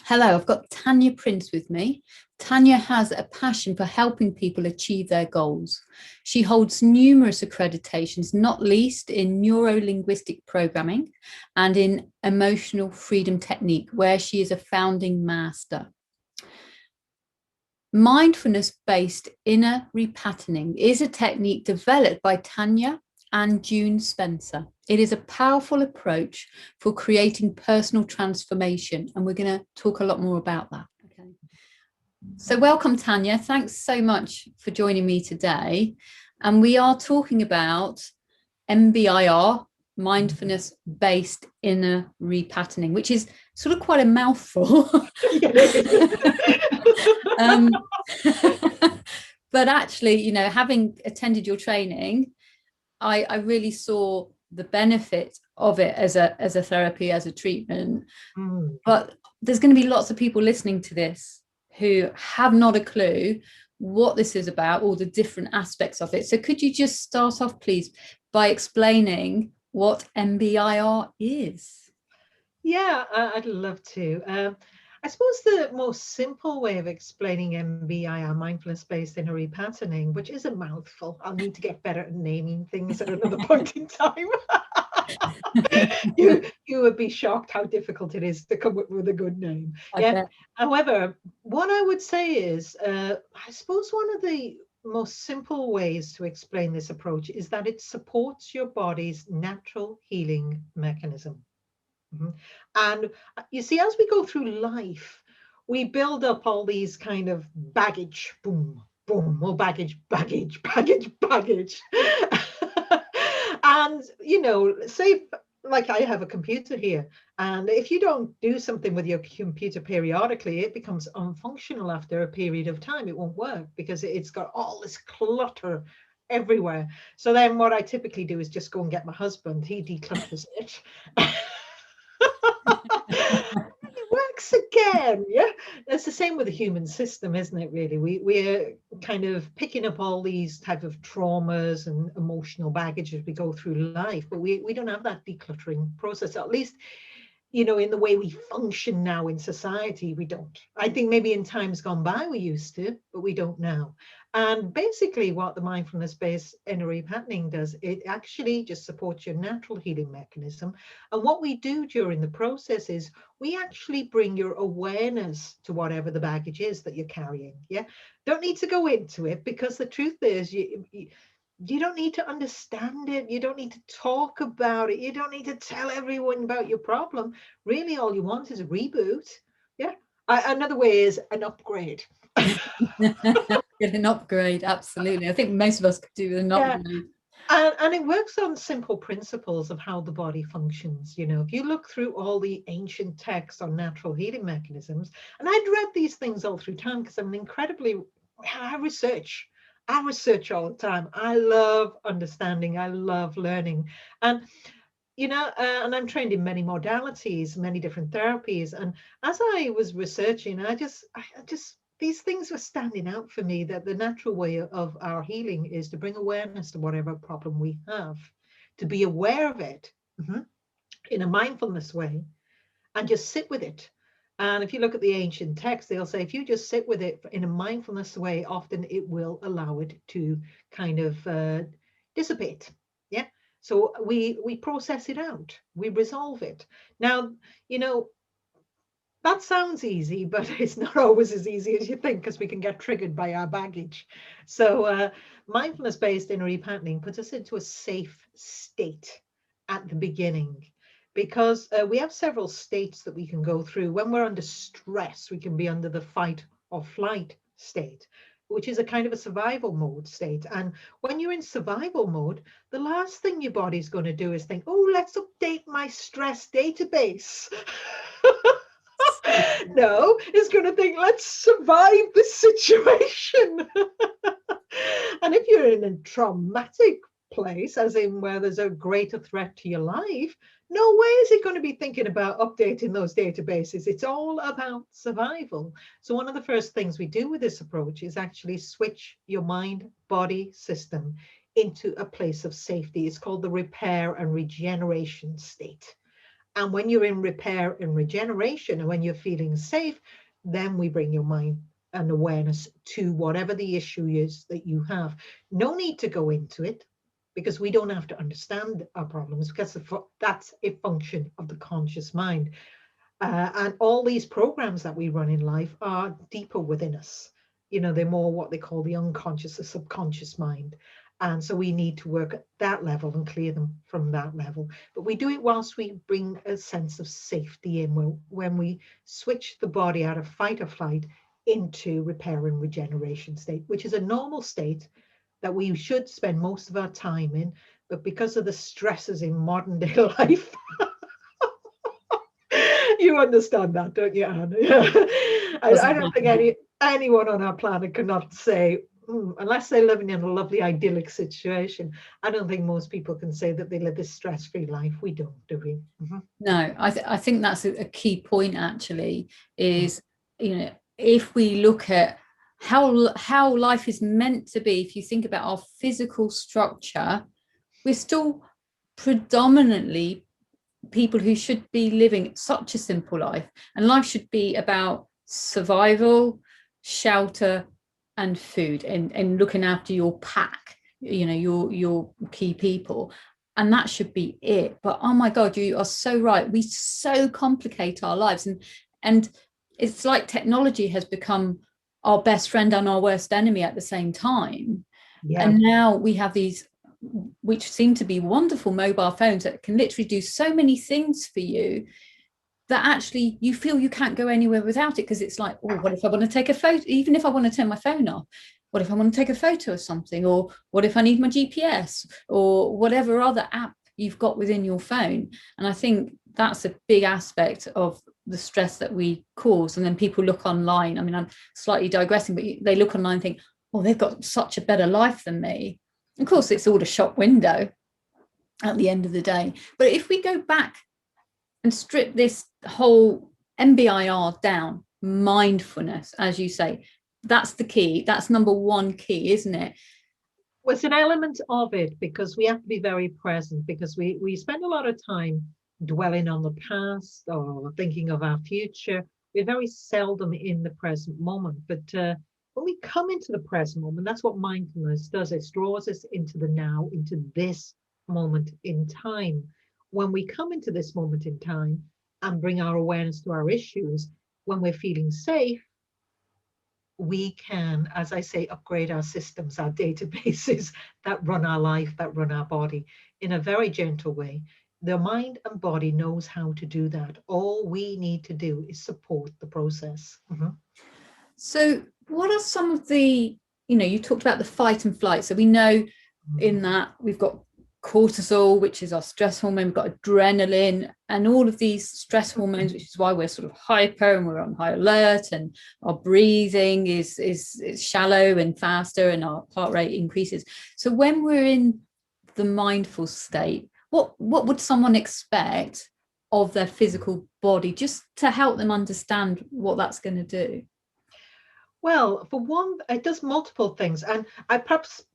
Hello, I've got Tania Prince with me. Tania has a passion for helping people achieve their goals. She holds numerous accreditations, not least in neuro-linguistic programming and in emotional freedom technique, where she is a founding master. Mindfulness Based Inner RePatterning is a technique developed by Tania and June Spencer. It is a powerful approach for creating personal transformation, and we're going to talk a lot more about that. Okay. So welcome, Tania. Thanks so much for joining me today. And we are talking about MBIR, Mindfulness Based Inner RePatterning, which is sort of quite a mouthful. But actually, you know, having attended your training, I really saw the benefit of it as a therapy, as a treatment. But there's going to be lots of people listening to this who have not a clue what this is about, all the different aspects of it. So could you just start off, please, by explaining what MBIR is? Yeah, I'd love to. I suppose the most simple way of explaining MBIR, mindfulness-based inner repatterning, which is a mouthful. I'll need to get better at naming things at another point in time. you would be shocked how difficult it is to come up with a good name. However, what I would say is, I suppose one of the most simple ways to explain this approach is that it supports your body's natural healing mechanism. And you see, as we go through life, we build up all these kind of baggage, boom, boom, more baggage, baggage, baggage, baggage. And, you know, say, like I have a computer here, and if you don't do something with your computer periodically, it becomes unfunctional after a period of time. It won't work because it's got all this clutter everywhere. So then what I typically do is just go and get my husband. He declutters it. It works again. Yeah, it's the same with the human system, isn't it? Really, we're kind of picking up all these type of traumas and emotional baggage as we go through life, but we don't have that decluttering process, at least, you know, in the way we function now in society. We don't. I think maybe in times gone by we used to, but we don't now. And basically what the mindfulness-based inner repatterning does, it actually just supports your natural healing mechanism. And what we do during the process is we actually bring your awareness to whatever the baggage is that you're carrying. Yeah, don't need to go into it, because the truth is you don't need to understand it. You don't need to talk about it. You don't need to tell everyone about your problem. Really, all you want is a reboot. Yeah. Another way is an upgrade. Get an upgrade, absolutely. I think most of us could do with an upgrade. And it works on simple principles of how the body functions. You know, if you look through all the ancient texts on natural healing mechanisms, and I'd read these things all through time because I research all the time. I love understanding. I love learning. And, you know, and I'm trained in many modalities, many different therapies. And as I was researching, I just these things were standing out for me, that the natural way of our healing is to bring awareness to whatever problem we have, to be aware of it in a mindfulness way, and just sit with it. And if you look at the ancient texts, they'll say if you just sit with it in a mindfulness way, often it will allow it to kind of dissipate. Yeah. So we process it out, we resolve it. Now, you know, that sounds easy, but it's not always as easy as you think, because we can get triggered by our baggage. So mindfulness-based inner repatterning puts us into a safe state at the beginning, because we have several states that we can go through. When we're under stress, we can be under the fight or flight state, which is a kind of a survival mode state. And when you're in survival mode, the last thing your body's going to do is think, oh, let's update my stress database. No, it's going to think, let's survive this situation. And if you're in a traumatic place, as in where there's a greater threat to your life, no way is it going to be thinking about updating those databases. It's all about survival. So one of the first things we do with this approach is actually switch your mind-body system into a place of safety. It's called the repair and regeneration state. And when you're in repair and regeneration, and when you're feeling safe, then we bring your mind and awareness to whatever the issue is that you have. No need to go into it, because we don't have to understand our problems, because that's a function of the conscious mind. And all these programs that we run in life are deeper within us. They're more what they call the unconscious, the subconscious mind. And so we need to work at that level and clear them from that level. But we do it whilst we bring a sense of safety in, when we switch the body out of fight or flight into repair and regeneration state, which is a normal state that we should spend most of our time in. But because of the stresses in modern day life, you understand that, don't you, Anne? I don't think anyone on our planet cannot say, unless they're living in a lovely idyllic situation, I don't think most people can say that they live this stress-free life. We don't, do we? Mm-hmm. No, I think that's a key point, actually, is, if we look at how life is meant to be, if you think about our physical structure, we're still predominantly people who should be living such a simple life, and life should be about survival, shelter, and food, and looking after your pack, your key people, and that should be it. But oh my God, you are so right, we so complicate our lives, and it's like technology has become our best friend and our worst enemy at the same time. Yeah. And now we have these, which seem to be wonderful, mobile phones that can literally do so many things for you, that actually you feel you can't go anywhere without it, because it's like, oh, what if I want to take a photo? Even if I want to turn my phone off, what if I want to take a photo of something? Or what if I need my GPS, or whatever other app you've got within your phone? And I think that's a big aspect of the stress that we cause. And then people look online, I mean, I'm slightly digressing, but they look online and think, oh, they've got such a better life than me. Of course, it's all a shop window at the end of the day. But if we go back and strip this whole MBIR down, mindfulness, as you say, that's the key. That's number one key, isn't it? Well, it's an element of it, because we have to be very present, because we spend a lot of time dwelling on the past or thinking of our future. We're very seldom in the present moment. But when we come into the present moment, that's what mindfulness does. It draws us into the now, into this moment in time. When we come into this moment in time and bring our awareness to our issues, when we're feeling safe, we can, as I say, upgrade our systems, our databases that run our life, that run our body in a very gentle way. The mind and body knows how to do that. All we need to do is support the process. Mm-hmm. So what are some of the, you talked about the fight and flight. So we know in that we've got cortisol, which is our stress hormone, we've got adrenaline, and all of these stress hormones, which is why we're sort of hyper and we're on high alert, and our breathing is shallow and faster, and our heart rate increases. So when we're in the mindful state, what would someone expect of their physical body, just to help them understand what that's going to do? Well, for one, it does multiple things. And I perhaps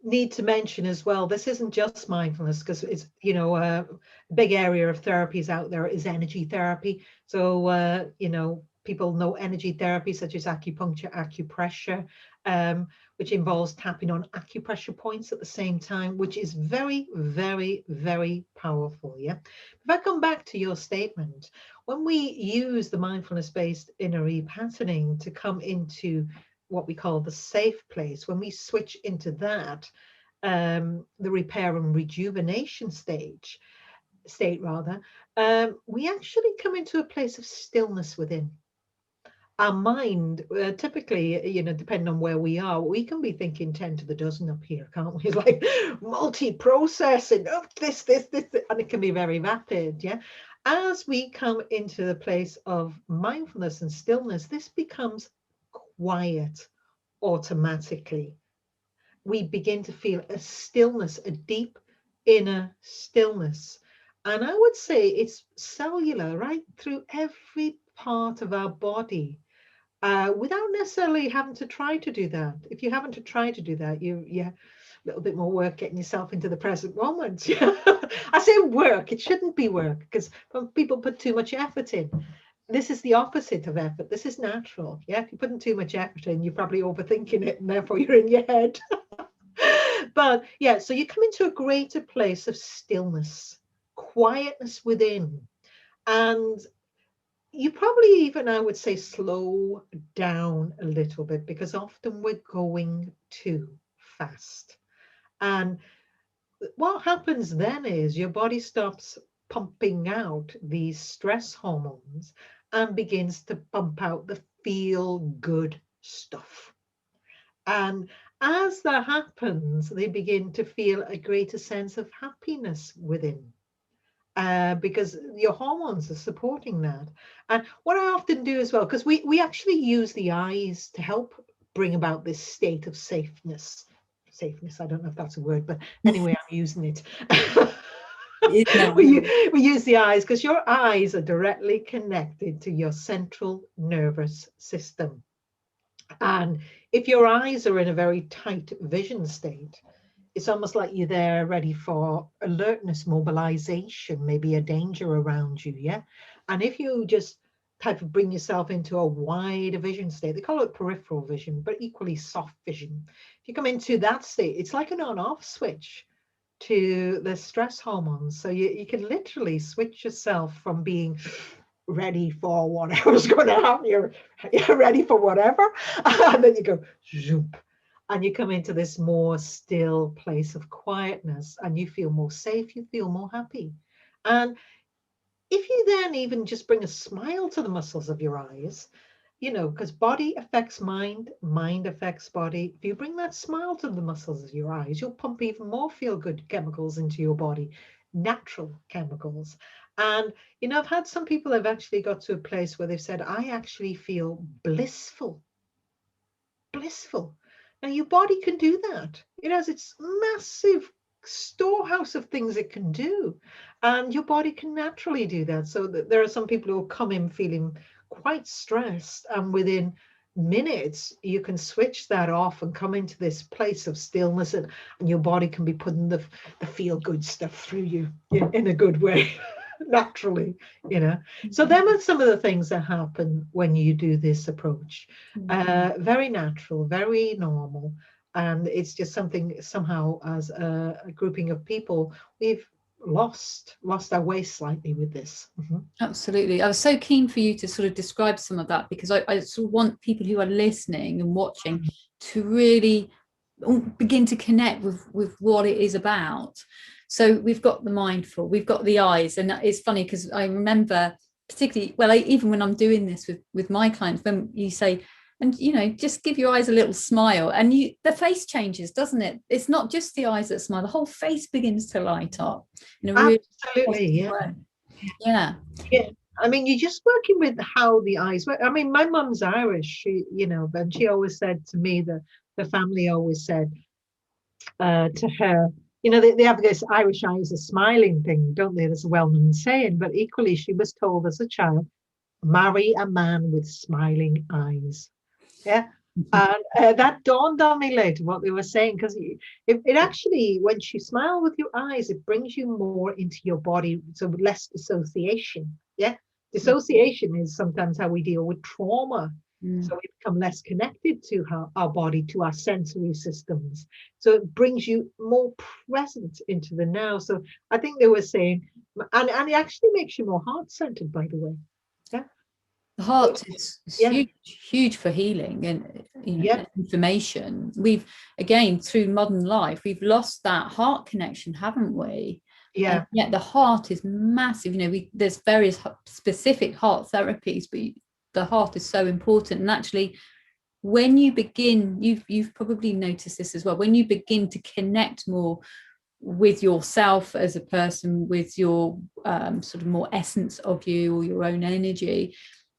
need to mention as well, this isn't just mindfulness, because it's, a big area of therapies out there is energy therapy. So, people know energy therapy such as acupuncture, acupressure, which involves tapping on acupressure points at the same time, which is very, very, very powerful. Yeah. If I come back to your statement, when we use the mindfulness-based inner repatterning to come into what we call the safe place, when we switch into that, the repair and rejuvenation state, we actually come into a place of stillness within. Our mind, typically, depending on where we are, we can be thinking 10 to the dozen up here, can't we? It's like multi-processing, this, and it can be very rapid, yeah? As we come into the place of mindfulness and stillness, this becomes quiet automatically. We begin to feel a stillness, a deep inner stillness. And I would say it's cellular, right through every part of our body, without necessarily having to try to do that. If you haven't to try to do that, little bit more work getting yourself into the present moment. I say work, it shouldn't be work, because people put too much effort in. This is the opposite of effort. This is natural. Yeah, if you're putting too much effort in, you're probably overthinking it, and therefore you're in your head. But yeah, so you come into a greater place of stillness, quietness within, and you probably even, I would say, slow down a little bit, because often we're going too fast. And what happens then is your body stops pumping out these stress hormones and begins to pump out the feel good stuff. And as that happens, they begin to feel a greater sense of happiness within. Because your hormones are supporting that. And what I often do as well, because we actually use the eyes to help bring about this state of safeness. Safeness, I don't know if that's a word, but anyway, I'm using it. We use the eyes because your eyes are directly connected to your central nervous system. And if your eyes are in a very tight vision state, it's almost like you're there ready for alertness, mobilization, maybe a danger around you. Yeah. And if you just type of bring yourself into a wider vision state, they call it peripheral vision, but equally soft vision. If you come into that state, it's like an on-off switch to the stress hormones. So you can literally switch yourself from being ready for whatever's going to happen. You're ready for whatever. And then you go, zoop. And you come into this more still place of quietness, and you feel more safe, you feel more happy. And if you then even just bring a smile to the muscles of your eyes, because body affects mind, mind affects body. If you bring that smile to the muscles of your eyes, you'll pump even more feel-good chemicals into your body, natural chemicals. And, I've had some people have actually got to a place where they've said, I actually feel blissful. Blissful. Now, your body can do that. It has its massive storehouse of things it can do. And your body can naturally do that. So there are some people who come in feeling quite stressed, and within minutes, you can switch that off and come into this place of stillness, and your body can be putting the feel-good stuff through you in a good way. Naturally, So them are some of the things that happen when you do this approach. Very natural, very normal, and it's just something somehow as a grouping of people we've lost our way slightly with this. Absolutely. I was so keen for you to sort of describe some of that, because I sort of want people who are listening and watching to really begin to connect with what it is about. So we've got the mindful, we've got the eyes, and it's funny because I remember particularly, even when I'm doing this with my clients, when you say, and just give your eyes a little smile, and the face changes, doesn't it? It's not just the eyes that smile, the whole face begins to light up in a really absolutely way. Yeah. I mean, you're just working with how the eyes work. I mean, my mum's Irish, she, and she always said to me that the family always said to her, they have this Irish eyes are smiling thing, don't they? That's a well-known saying. But equally, she was told as a child, marry a man with smiling eyes. Yeah. And that dawned on me later, what they were saying, because it actually, when you smile with your eyes, it brings you more into your body, so less dissociation. Yeah. Dissociation is sometimes how we deal with trauma. So we become less connected to our body, to our sensory systems. So it brings you more present into the now. So I think they were saying, and it actually makes you more heart-centered, by the way. Yeah. The heart is huge for healing and information. We've, again, through modern life, we've lost that heart connection, haven't we? Yeah. And yet the heart is massive. There's various specific heart therapies, but the heart is so important. And actually, when you begin, you've probably noticed this as well, when you begin to connect more with yourself as a person, with your sort of more essence of you or your own energy,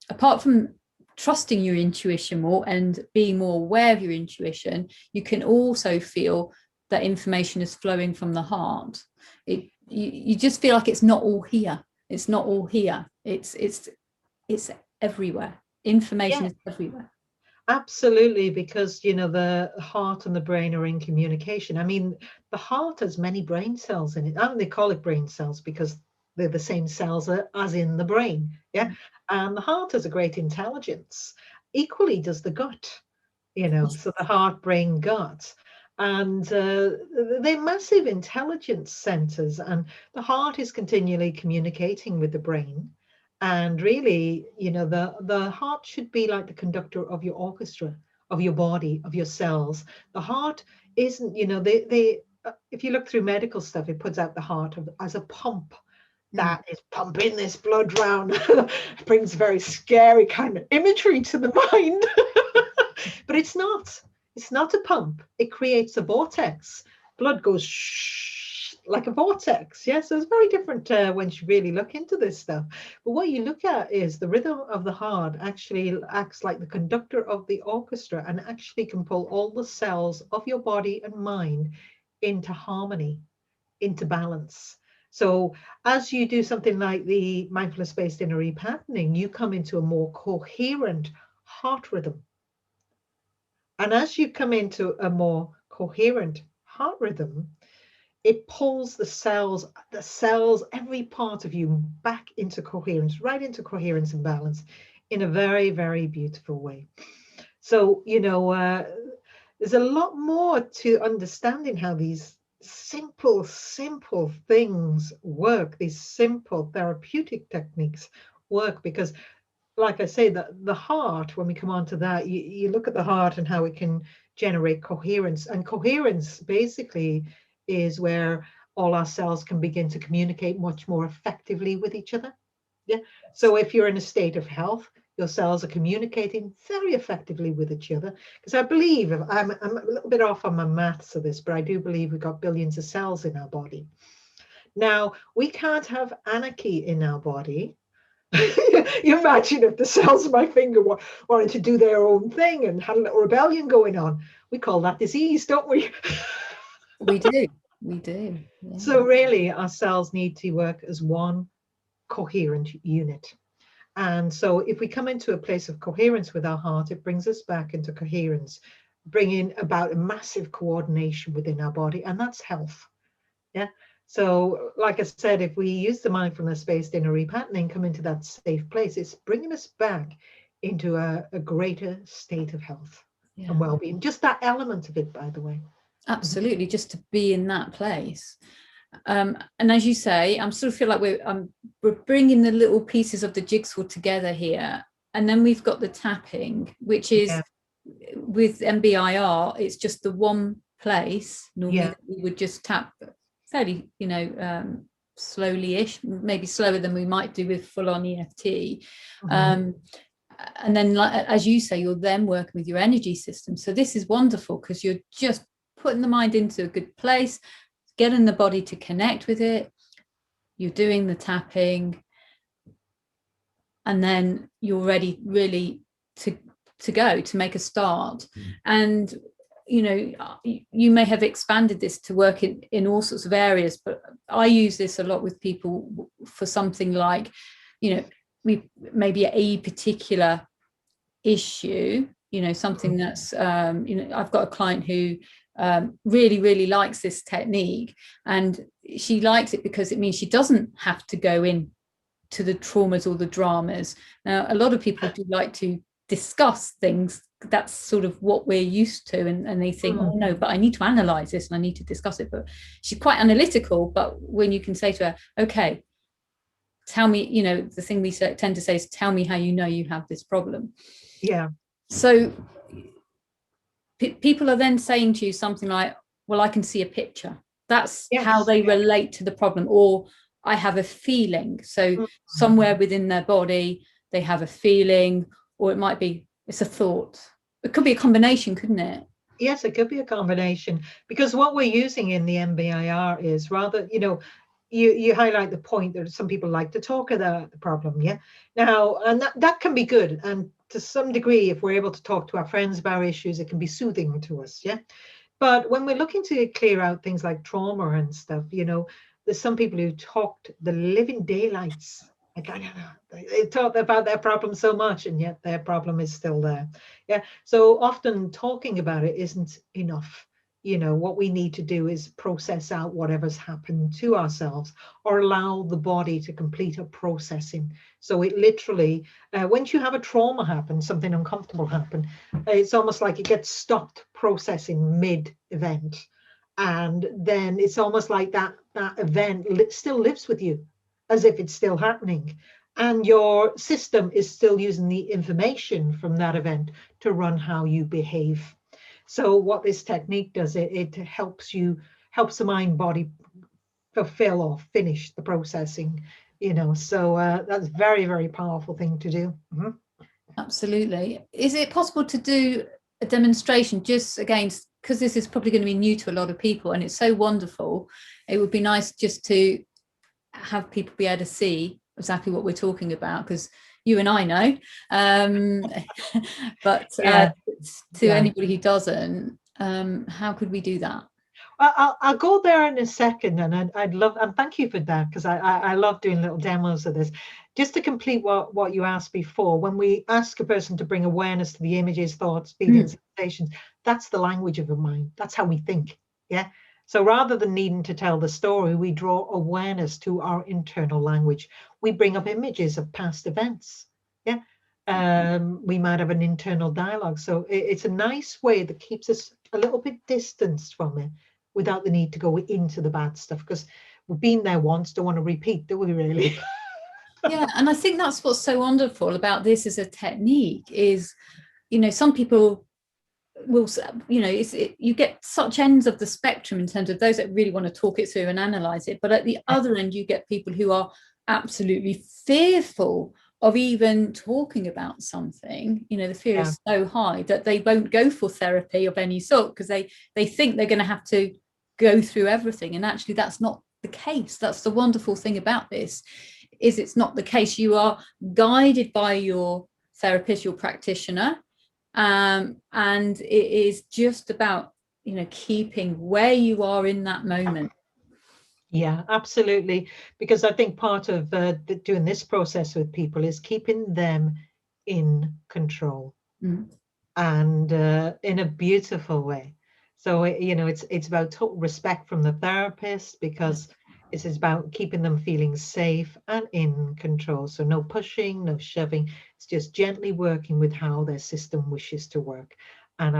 apart from trusting your intuition more and being more aware of your intuition, you can also feel that information is flowing from the heart. You just feel like it's not all here. It's not all here. It's everywhere. Information is everywhere. Absolutely, because the heart and the brain are in communication. I mean, the heart has many brain cells in it, and they call it brain cells because they're the same cells as in the brain. Yeah, and the heart has a great intelligence. Equally does the gut. So the heart, brain, gut, and they're massive intelligence centers, and the heart is continually communicating with the brain. And really, the heart should be like the conductor of your orchestra, of your body, of your cells. The heart isn't, they if you look through medical stuff, it puts out the heart as a pump that is pumping this blood round. Brings very scary kind of imagery to the mind. But it's not. It's not a pump. It creates a vortex. Blood goes shh, like a vortex. Yes, so it's very different when you really look into this stuff. But what you look at is the rhythm of the heart actually acts like the conductor of the orchestra and actually can pull all the cells of your body and mind into harmony, into balance. So as you do something like the mindfulness based inner repatterning, you come into a more coherent heart rhythm. And as you come into a more coherent heart rhythm, it pulls the cells, every part of you back into coherence, right into coherence and balance in a very, very beautiful way. So, there's a lot more to understanding how these simple things work, these simple therapeutic techniques work, because like I say, the heart, when we come on to that, you look at the heart and how it can generate coherence. And coherence basically is where all our cells can begin to communicate much more effectively with each other. Yeah. So if you're in a state of health, your cells are communicating very effectively with each other. Because I believe, I'm a little bit off on my maths of this, but I do believe we've got billions of cells in our body. Now, we can't have anarchy in our body. You imagine if the cells of my finger wanted to do their own thing and had a little rebellion going on. We call that disease, don't we? We do. Yeah. So really, our cells need to work as one coherent unit. And so if we come into a place of coherence with our heart, it brings us back into coherence, bringing about a massive coordination within our body, and that's health. Yeah. So, like I said, if we use the mindfulness based inner repatterning, come into that safe place, it's bringing us back into a greater state of health and well-being. Just that element of it, by the way. Absolutely, just to be in that place. And as you say, I sort of feel like we're bringing the little pieces of the jigsaw together here, and then we've got the tapping, which is with MBIR. It's just the one place normally that we would just tap fairly, slowly-ish, maybe slower than we might do with full-on EFT. And then, as you say, you're then working with your energy system. So this is wonderful because you're just putting the mind into a good place, getting the body to connect with it. You're doing the tapping, and then you're ready really to go, to make a start. And you may have expanded this to work in all sorts of areas, but I use this a lot with people for something like, we maybe a particular issue, something that's, I've got a client who really, really likes this technique, and she likes it because it means she doesn't have to go in to the traumas or the dramas. Now, a lot of people do like to discuss things. That's sort of what we're used to, and they think, oh no, but I need to analyze this and I need to discuss it. But she's quite analytical. But when you can say to her, okay, tell me, the thing we tend to say is, tell me how you know you have this problem. Yeah. So people are then saying to you something like, well, I can see a picture. That's how they relate to the problem. Or I have a feeling. So somewhere within their body, they have a feeling, or it might be, it's a thought. It could be a combination, couldn't it? Yes, it could be a combination, because what we're using in the MBIR is rather, you highlight the point that some people like to talk about the problem. Yeah. Now, and that can be good. And to some degree, if we're able to talk to our friends about issues, it can be soothing to us. Yeah. But when we're looking to clear out things like trauma and stuff, there's some people who talked the living daylights They talk about their problem so much, and yet their problem is still there. Yeah. So often talking about it isn't enough. What we need to do is process out whatever's happened to ourselves, or allow the body to complete a processing. So it literally, once you have a trauma happen, something uncomfortable happen, it's almost like it gets stopped processing mid-event. And then it's almost like that event still lives with you, as if it's still happening. And your system is still using the information from that event to run how you behave. So what this technique does, it helps the mind body fulfill or finish the processing, so that's very, very powerful thing to do. Mm-hmm. Absolutely. Is it possible to do a demonstration, just again, because this is probably going to be new to a lot of people and it's so wonderful? It would be nice just to have people be able to see exactly what we're talking about, because you and I know, but to anybody who doesn't, how could we do that? I'll go there in a second, and I'd love, and thank you for that, because I love doing little demos of this. Just to complete what you asked before, when we ask a person to bring awareness to the images, thoughts, feelings, sensations, that's the language of the mind. That's how we think. Yeah. So rather than needing to tell the story, we draw awareness to our internal language. We bring up images of past events. Yeah. We might have an internal dialogue. So it's a nice way that keeps us a little bit distanced from it, without the need to go into the bad stuff, because we've been there once, don't want to repeat, do we really? Yeah, and I think that's what's so wonderful about this as a technique is, some people will, you get such ends of the spectrum in terms of those that really want to talk it through and analyze it, but at the other end you get people who are absolutely fearful of even talking about something. The fear is so high that they won't go for therapy of any sort, because they think they're going to have to go through everything, and actually that's not the case. That's the wonderful thing about this, is it's not the case. You are guided by your therapist, your practitioner, and it is just about keeping where you are in that moment. Yeah, absolutely. Because I think part of doing this process with people is keeping them in control, and in a beautiful way. So it's about total respect from the therapist, because it's about keeping them feeling safe and in control. So no pushing, no shoving. It's just gently working with how their system wishes to work. And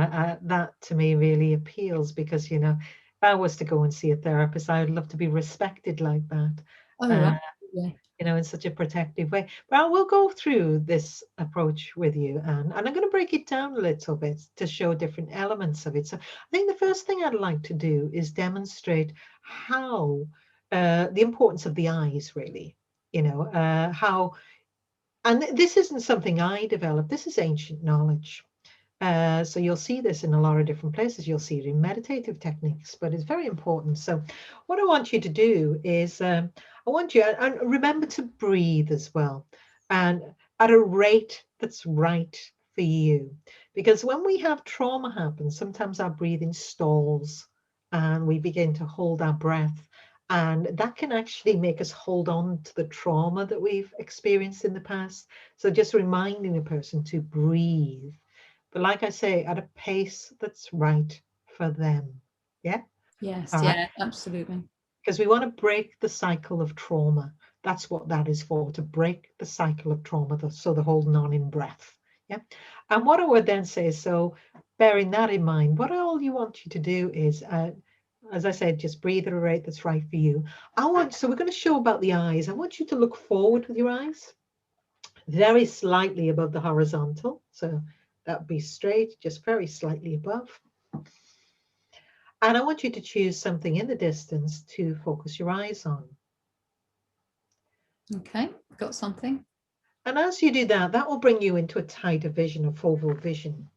that to me really appeals, because if I was to go and see a therapist, I would love to be respected like that. In such a protective way. But I will go through this approach with you, and I'm going to break it down a little bit to show different elements of it. So I think the first thing I'd like to do is demonstrate how the importance of the eyes, really, how, and this isn't something I developed, this is ancient knowledge. So you'll see this in a lot of different places. You'll see it in meditative techniques, but it's very important. So what I want you to do is, I want you, and remember to breathe as well, and at a rate that's right for you. Because when we have trauma happen, sometimes our breathing stalls and we begin to hold our breath. And that can actually make us hold on to the trauma that we've experienced in the past. So just reminding a person to breathe, but like I say, at a pace that's right for them. Yeah? Yes, absolutely. Because we want to break the cycle of trauma. That's what that is for, to break the cycle of trauma, so they're holding on in breath. Yeah. And what I would then say is, so bearing that in mind, what all you want you to do is, as I said, just breathe at a rate that's right for you. So we're going to show about the eyes. I want you to look forward with your eyes, very slightly above the horizontal. So that would be straight, just very slightly above. And I want you to choose something in the distance to focus your eyes on. Okay, got something. And as you do that, that will bring you into a tighter vision, a focal vision.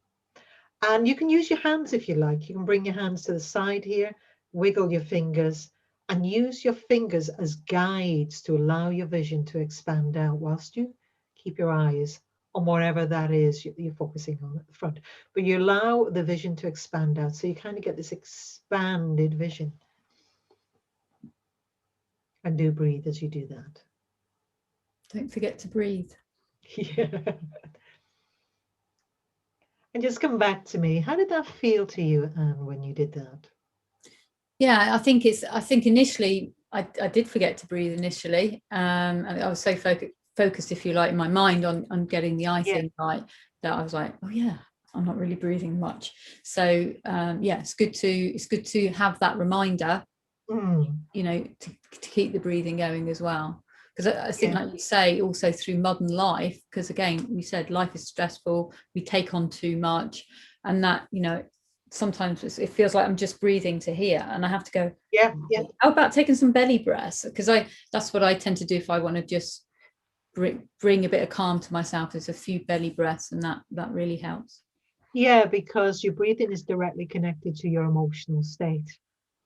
And you can use your hands if you like. You can bring your hands to the side here, wiggle your fingers, and use your fingers as guides to allow your vision to expand out whilst you keep your eyes on whatever that is you're focusing on at the front. But you allow the vision to expand out, so you kind of get this expanded vision. And do breathe as you do that. Don't forget to breathe. Yeah. And just come back to me. How did that feel to you, Anne, when you did that? Yeah, I think initially I did forget to breathe initially. And I was so focused, if you like, in my mind on getting the eye thing right, that I was like, oh yeah, I'm not really breathing much. So yeah, it's good to have that reminder, you know, to keep the breathing going as well. Because I think, like you say, also through modern life, because again, we said life is stressful, we take on too much, and that, you know, sometimes it feels like I'm just breathing to here, and I have to go, how about taking some belly breaths? Because that's what I tend to do if I want to just bring a bit of calm to myself. There's a few belly breaths, and that really helps. Yeah, because your breathing is directly connected to your emotional state.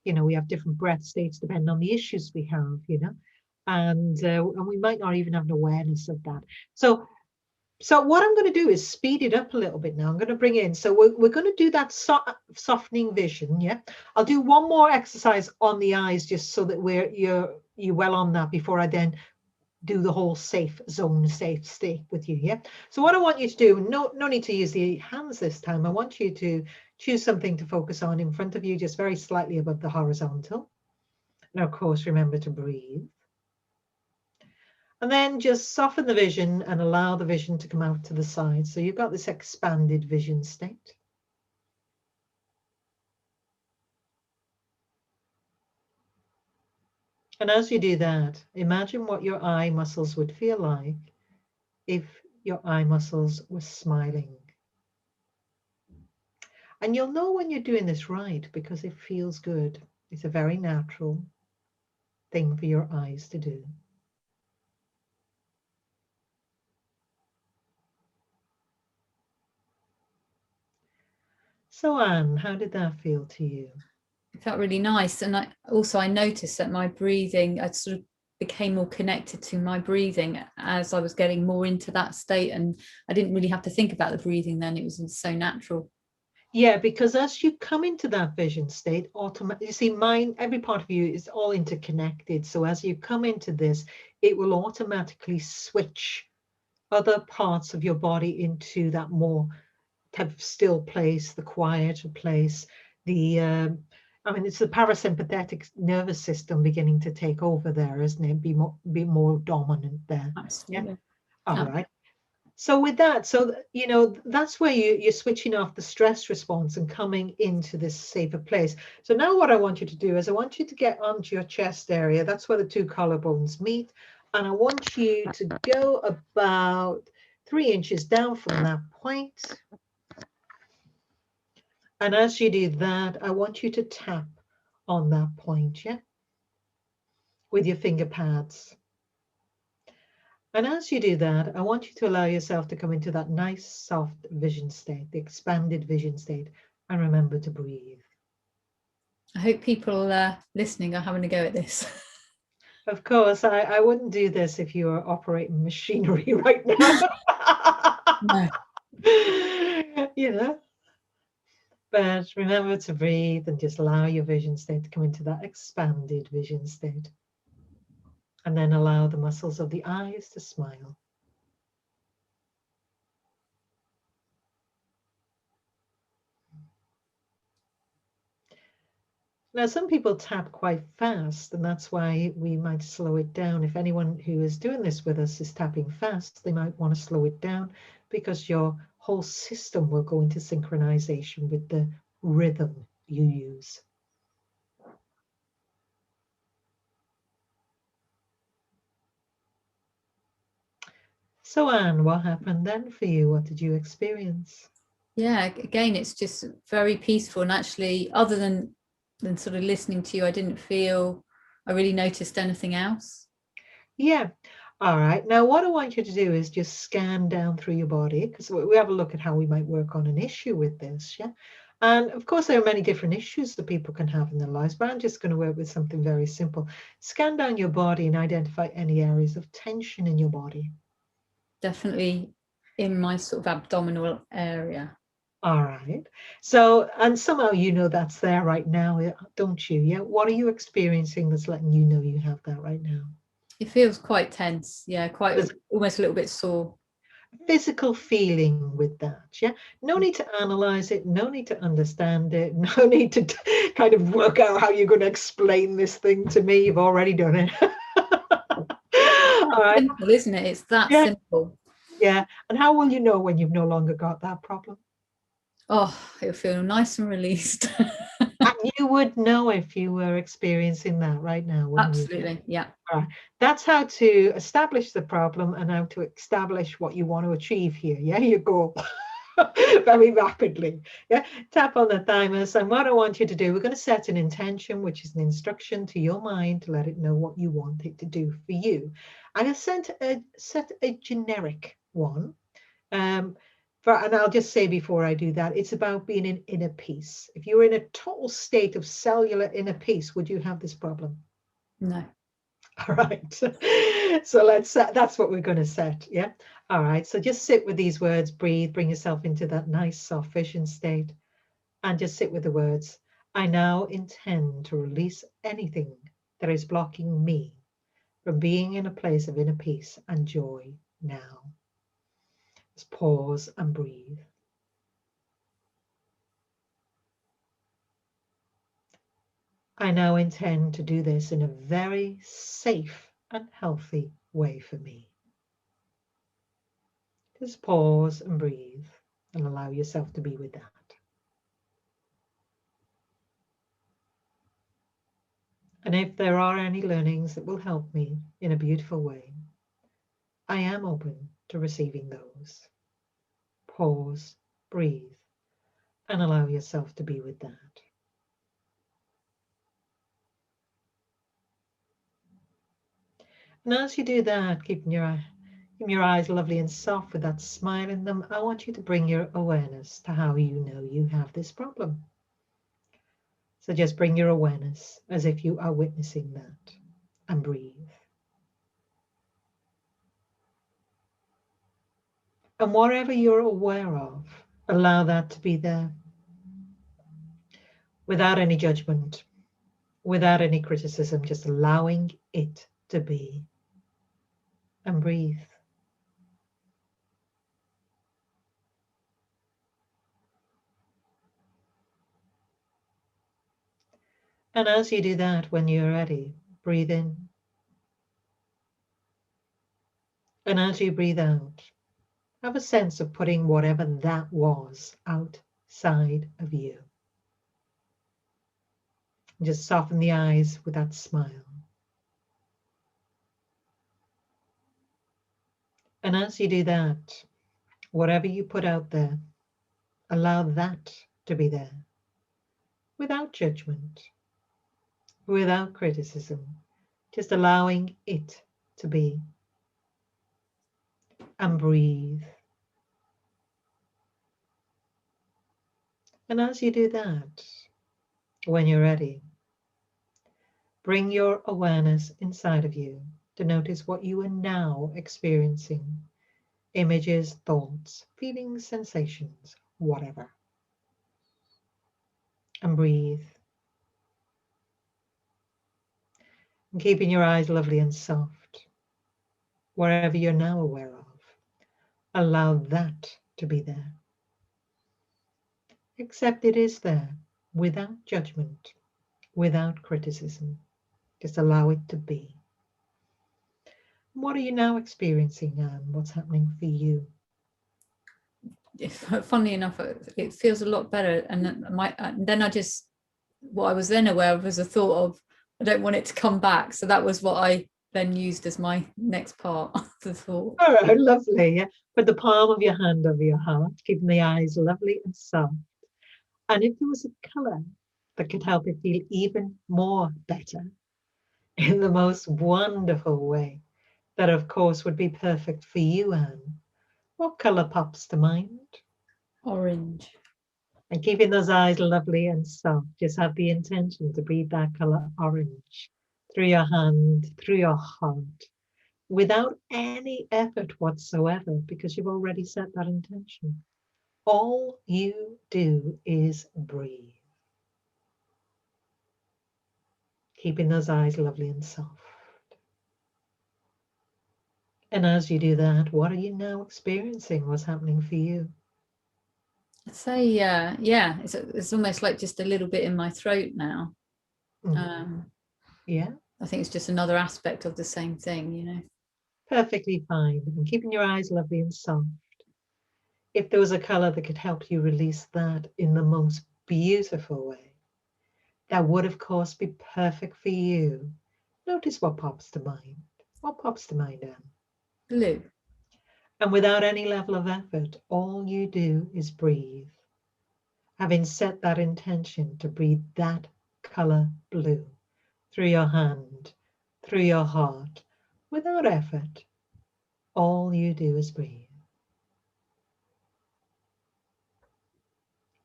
You know, we have different breath states depending on the issues we have, you know, and we might not even have an awareness of that. So what I'm going to do is speed it up a little bit now. I'm going to bring in, so we're going to do that softening vision. Yeah, I'll do one more exercise on the eyes just so that you're well on that before I then do the whole safe zone, safe state with you. Yeah. So what I want you to do, no need to use the hands this time. I want you to choose something to focus on in front of you, just very slightly above the horizontal. And of course, remember to breathe. And then just soften the vision and allow the vision to come out to the side. So you've got this expanded vision state. And as you do that, imagine what your eye muscles would feel like if your eye muscles were smiling. And you'll know when you're doing this right because it feels good. It's a very natural thing for your eyes to do. So Anne, how did that feel to you? It felt really nice. And I noticed that my breathing, I sort of became more connected to my breathing as I was getting more into that state. And I didn't really have to think about the breathing then. It was so natural. Yeah, because as you come into that vision state, you see, every part of you is all interconnected. So as you come into this, it will automatically switch other parts of your body into that more type of still place, the quieter place, it's the parasympathetic nervous system beginning to take over there, isn't it? Be more dominant there. Absolutely. Yeah. All right. So with that, that's where you're switching off the stress response and coming into this safer place. So now what I want you to do is I want you to get onto your chest area. That's where the two collarbones meet. And I want you to go about 3 inches down from that point. And as you do that, I want you to tap on that point, yeah, with your finger pads. And as you do that, I want you to allow yourself to come into that nice, soft vision state, the expanded vision state, and remember to breathe. I hope people listening are having a go at this. Of course, I wouldn't do this if you were operating machinery right now. No. You know, but remember to breathe and just allow your vision state to come into that expanded vision state. And then allow the muscles of the eyes to smile. Now, some people tap quite fast, and that's why we might slow it down. If anyone who is doing this with us is tapping fast, they might want to slow it down because your whole system will go into synchronization with the rhythm you use. So Anne, what happened then for you? What did you experience? Yeah, again, it's just very peaceful. And actually, other than sort of listening to you, I didn't feel I really noticed anything else. Yeah. All right. Now, what I want you to do is just scan down through your body, because we have a look at how we might work on an issue with this. Yeah. And of course, there are many different issues that people can have in their lives, but I'm just going to work with something very simple. Scan down your body and identify any areas of tension in your body. Definitely in my sort of abdominal area. All right. So, and somehow you know that's there right now, don't you? Yeah. What are you experiencing that's letting you know you have that right now? It feels quite tense. Yeah, quite There's almost a little bit sore. physical feeling with that. Yeah, no need to analyze it, no need to understand it, no need to kind of work out how you're going to explain this thing to me. You've already done it. All right. Simple, isn't it? It's that Yeah. simple. Yeah. And how will you know when you've no longer got that problem? Oh, it'll feel nice and released. And you would know if you were experiencing that right now, wouldn't you? Absolutely, yeah. All right. That's how to establish the problem and how to establish what you want to achieve here. Yeah, you go very rapidly. Yeah, tap on the thymus. And what I want you to do, we're going to set an intention, which is an instruction to your mind to let it know what you want it to do for you. I'm going to set a generic one. And I'll just say before I do that, it's about being in inner peace. If you're in a total state of cellular inner peace, would you have this problem? No. All right. So that's what we're going to set. Yeah. All right. So just sit with these words, breathe, bring yourself into that nice soft vision state, and just sit with the words. I now intend to release anything that is blocking me from being in a place of inner peace and joy now. Just pause and breathe. I now intend to do this in a very safe and healthy way for me. Just pause and breathe and allow yourself to be with that. And if there are any learnings that will help me in a beautiful way, I am open to receiving those. Pause, breathe, and allow yourself to be with that. And as you do that, keeping your eyes lovely and soft with that smile in them, I want you to bring your awareness to how you know you have this problem. So just bring your awareness as if you are witnessing that, and breathe. And whatever you're aware of, allow that to be there without any judgment, without any criticism, just allowing it to be. And breathe. And as you do that, when you're ready, breathe in. And as you breathe out, have a sense of putting whatever that was outside of you. And just soften the eyes with that smile. And as you do that, whatever you put out there, allow that to be there, without judgment, without criticism, just allowing it to be. And breathe. And as you do that, when you're ready, bring your awareness inside of you to notice what you are now experiencing. Images, thoughts, feelings, sensations, whatever. And breathe. And keeping your eyes lovely and soft, wherever you're now aware of, allow that to be there. Accept it is there, without judgment, without criticism. Just allow it to be. What are you now experiencing, Anne? What's happening for you? Funnily enough, it feels a lot better. And then I just, what I was then aware of was a thought of, I don't want it to come back. So that was what I then used as my next part of the thought. All right, lovely. Yeah. Put the palm of your hand over your heart, keeping the eyes lovely and soft. And if there was a colour that could help it feel even more better in the most wonderful way, that of course would be perfect for you, Anne. What colour pops to mind? Orange. And keeping those eyes lovely and soft, just have the intention to breathe that colour orange through your hand, through your heart, without any effort whatsoever, because you've already set that intention. All you do is breathe. Keeping those eyes lovely and soft. And as you do that, what are you now experiencing? What's happening for you? I'd say, yeah, it's almost like just a little bit in my throat now. Yeah. I think it's just another aspect of the same thing, you know. Perfectly fine. And keeping your eyes lovely and soft. If there was a color that could help you release that in the most beautiful way, that would, of course, be perfect for you. Notice what pops to mind. What pops to mind, Anne? Blue. And without any level of effort, all you do is breathe. Having set that intention to breathe that color blue through your hand, through your heart, without effort, all you do is breathe.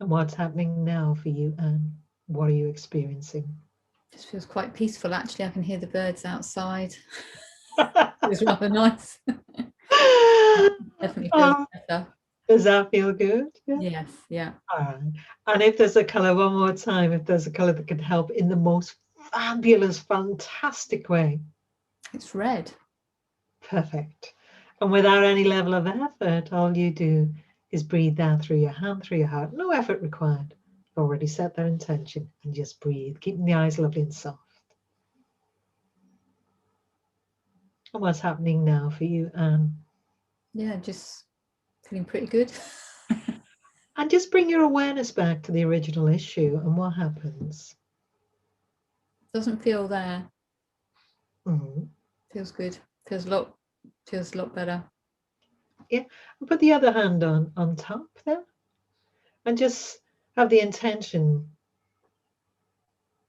And what's happening now for you, Anne? What are you experiencing? Just feels quite peaceful, actually. I can hear the birds outside. It's rather nice. Definitely feels better. Does that feel good? Yeah. Yes, yeah. All right. And if there's a color, one more time, if there's a color that could help in the most fabulous, fantastic way. It's red. Perfect. And without any level of effort, all you do is breathe down through your hand, through your heart. No effort required. You've already set their intention and just breathe, keeping the eyes lovely and soft. And what's happening now for you, Anne? Yeah, just feeling pretty good. And just bring your awareness back to the original issue and what happens. Doesn't feel there. Mm-hmm. Feels good. Feels a lot better. Yeah. And put the other hand on top there. And just have the intention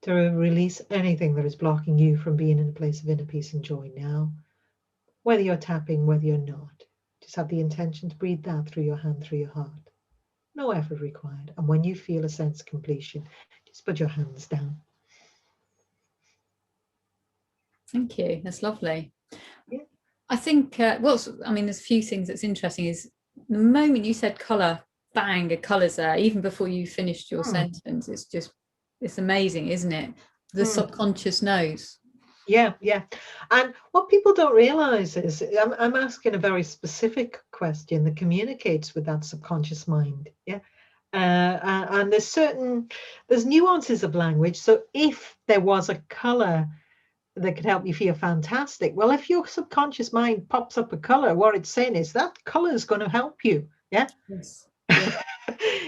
to release anything that is blocking you from being in a place of inner peace and joy now. Whether you're tapping, whether you're not. Just have the intention to breathe that through your hand, through your heart. No effort required. And when you feel a sense of completion, just put your hands down. Thank you. That's lovely. Yeah. I think, there's a few things that's interesting is the moment you said colour, bang, a colour's there, even before you finished your sentence. It's amazing, isn't it? The subconscious knows. Yeah, yeah. And what people don't realize is I'm asking a very specific question that communicates with that subconscious mind. Yeah. And there's nuances of language. So if there was a color that could help you feel fantastic, well, if your subconscious mind pops up a color, what it's saying is that color is going to help you. Yeah. Yes.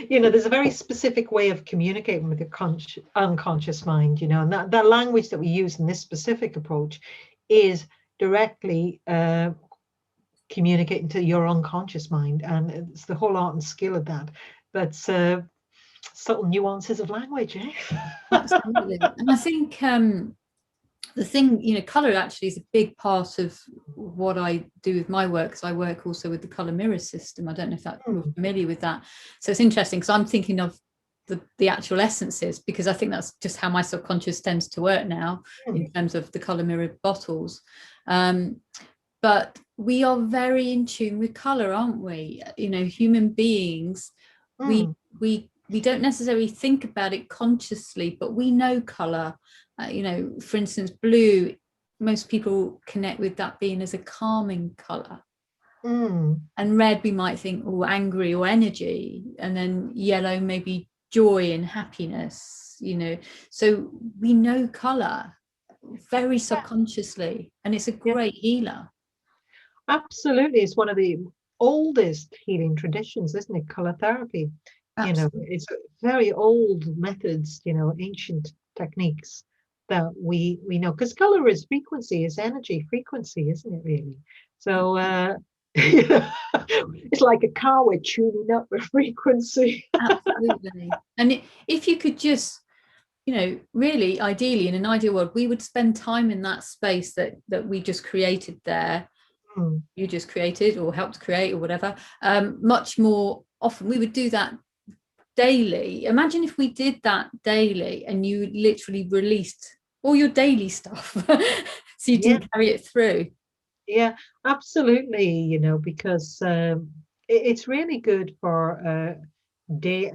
Yeah. There's a very specific way of communicating with the unconscious mind, and that language that we use in this specific approach is directly communicating to your unconscious mind. And it's the whole art and skill of that. But subtle nuances of language, eh? Absolutely. And I think the thing, colour actually is a big part of what I do with my work, because I work also with the colour mirror system. I don't know if you're familiar with that. So it's interesting because I'm thinking of the actual essences, because I think that's just how my subconscious tends to work now in terms of the colour mirror bottles. But we are very in tune with colour, aren't we? Human beings, we don't necessarily think about it consciously, but we know colour. For instance, blue, most people connect with that being as a calming colour. And red, we might think, oh, angry or energy. And then yellow, maybe joy and happiness, So we know colour very subconsciously, and it's a great healer. Absolutely. It's one of the oldest healing traditions, isn't it? Color therapy. Absolutely. It's very old methods, ancient techniques that we know, because color is frequency, is energy frequency, isn't it, really? So it's like a car, we're tuning up the frequency. Absolutely. And if you could just, really ideally in an ideal world, we would spend time in that space that we just created there. You just created or helped create or whatever, much more often. We would do that daily. Imagine if we did that daily and you literally released all your daily stuff so you didn't carry it through. Yeah, absolutely, because it's really good for a day.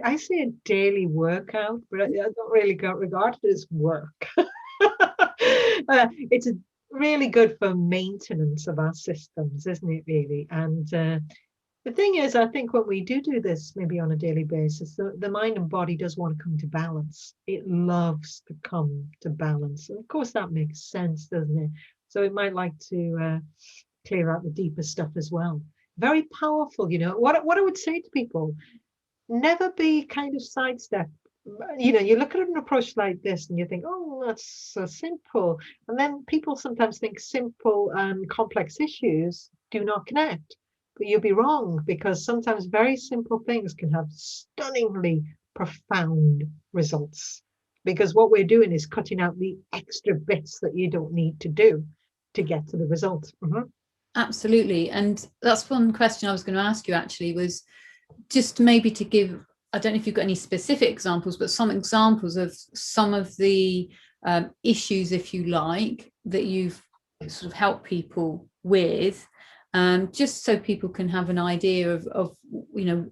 I say a daily workout, but I don't really regard it as work. It's really good for maintenance of our systems, isn't it, really? And the thing is, I think when we do this, maybe on a daily basis, the mind and body does want to come to balance. It loves to come to balance. And of course, that makes sense, doesn't it? So it might like to clear out the deeper stuff as well. Very powerful, you know. What I would say to people, never be kind of sidestep. You know, you look at an approach like this and you think, oh, that's so simple. And then people sometimes think simple and complex issues do not connect. But you'll be wrong, because sometimes very simple things can have stunningly profound results. Because what we're doing is cutting out the extra bits that you don't need to do to get to the result. Mm-hmm. Absolutely. And that's one question I was going to ask you, actually, was just maybe to give, I don't know if you've got any specific examples, but some examples of some of the issues, if you like, that you've sort of helped people with, just so people can have an idea of you know,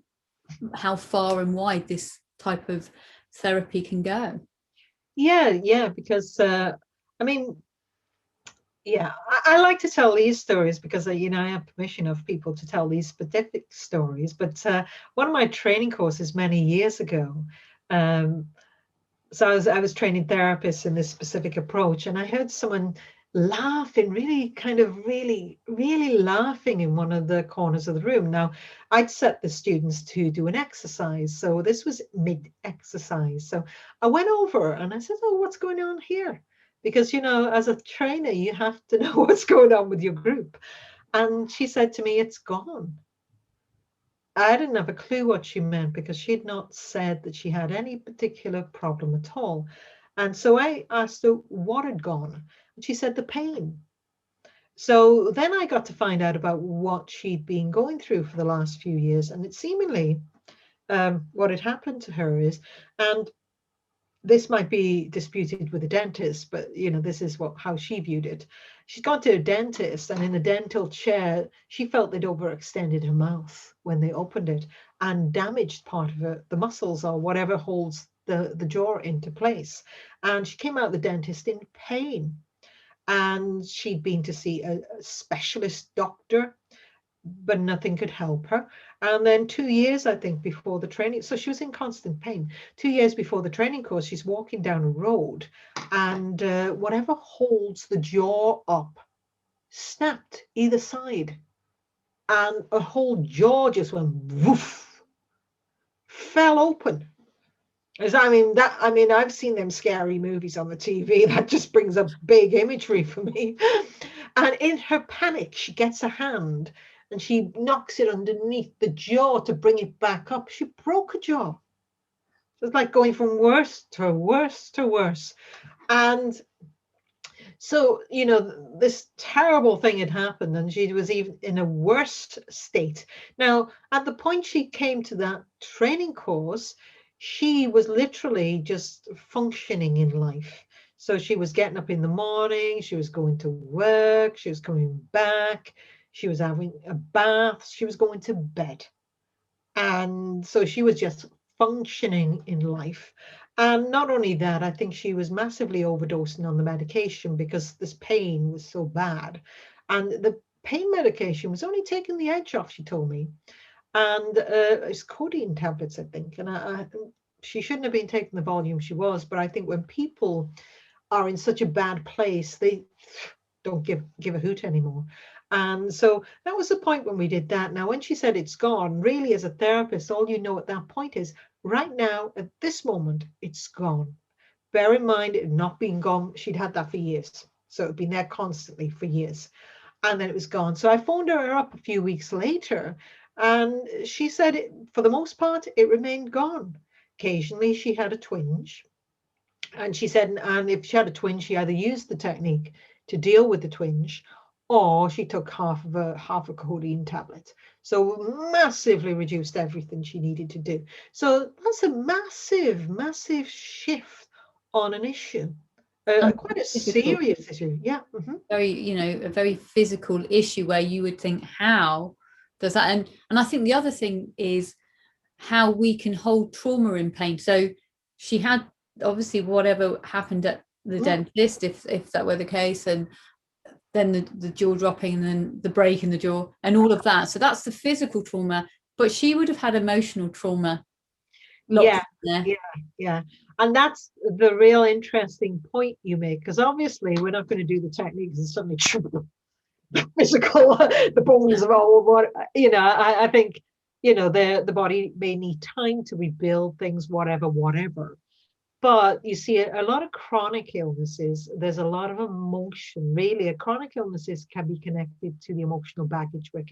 how far and wide this type of therapy can go. Yeah, because I mean, yeah, I like to tell these stories because I have permission of people to tell these specific stories. But one of my training courses many years ago, so I was training therapists in this specific approach, and I heard someone laughing, really laughing in one of the corners of the room. Now, I'd set the students to do an exercise, so this was mid-exercise. So I went over and I said, "Oh, what's going on here?" Because, as a trainer, you have to know what's going on with your group. And she said to me, "It's gone." I didn't have a clue what she meant, because she had not said that she had any particular problem at all. And so I asked her what had gone. And she said the pain. So then I got to find out about what she'd been going through for the last few years. And it seemingly, what had happened to her is, and this might be disputed with a dentist, but this is how she viewed it. She's gone to a dentist, and in the dental chair, she felt they'd overextended her mouth when they opened it and damaged part of the muscles or whatever holds the jaw into place. And she came out of the dentist in pain. And she'd been to see a specialist doctor, but nothing could help her. And then 2 years, I think, before the training, so she was in constant pain. 2 years before the training course, she's walking down a road, and whatever holds the jaw up snapped either side, and her whole jaw just went woof, fell open. I've seen them scary movies on the TV. That just brings up big imagery for me. And in her panic, she gets a hand and she knocks it underneath the jaw to bring it back up. She broke a jaw. It's like going from worse to worse to worse. And so, this terrible thing had happened, and she was even in a worse state. Now, at the point she came to that training course, she was literally just functioning in life. So she was getting up in the morning, she was going to work, she was coming back, she was having a bath, she was going to bed. And so she was just functioning in life. And not only that, I think she was massively overdosing on the medication because this pain was so bad. And the pain medication was only taking the edge off, she told me. And it's codeine tablets, I think. And she shouldn't have been taking the volume she was. But I think when people are in such a bad place, they don't give a hoot anymore. And so that was the point when we did that. Now, when she said it's gone, really, as a therapist, all you know at that point is right now, at this moment, it's gone. Bear in mind, it had not been gone. She'd had that for years. So it'd been there constantly for years. And then it was gone. So I phoned her up a few weeks later, and she said, for the most part, it remained gone. Occasionally, she had a twinge. And she said, and if she had a twinge, she either used the technique to deal with the twinge, or she took half a codeine tablet. So massively reduced everything she needed to do. So that's a massive shift on an issue. Quite a serious issue. Yeah. Mm-hmm. Very, a very physical issue where you would think, how does that? And I think the other thing is how we can hold trauma in pain. So she had obviously whatever happened at the dentist, if that were the case, and then the jaw dropping, and then the break in the jaw, and all of that. So that's the physical trauma, but she would have had emotional trauma locked Yeah, in there. yeah, yeah. And that's the real interesting point you make, because obviously we're not going to do the techniques and suddenly physical, the bones of all what, I think, the body may need time to rebuild things, whatever. But you see, a lot of chronic illnesses, there's a lot of emotion. Really, a chronic illnesses can be connected to the emotional baggage we're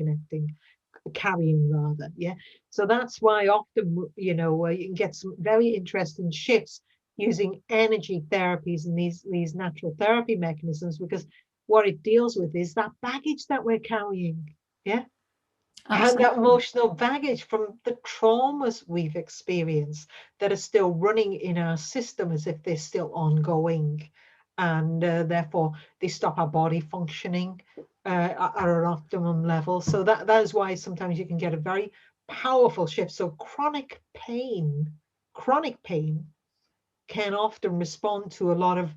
carrying rather. Yeah. So that's why often, you can get some very interesting shifts using energy therapies and these natural therapy mechanisms, because what it deals with is that baggage that we're carrying. Yeah. And that Absolutely. emotional baggage from the traumas we've experienced that are still running in our system as if they're still ongoing. And therefore, they stop our body functioning at an optimum level. So that is why sometimes you can get a very powerful shift. So chronic pain can often respond to a lot of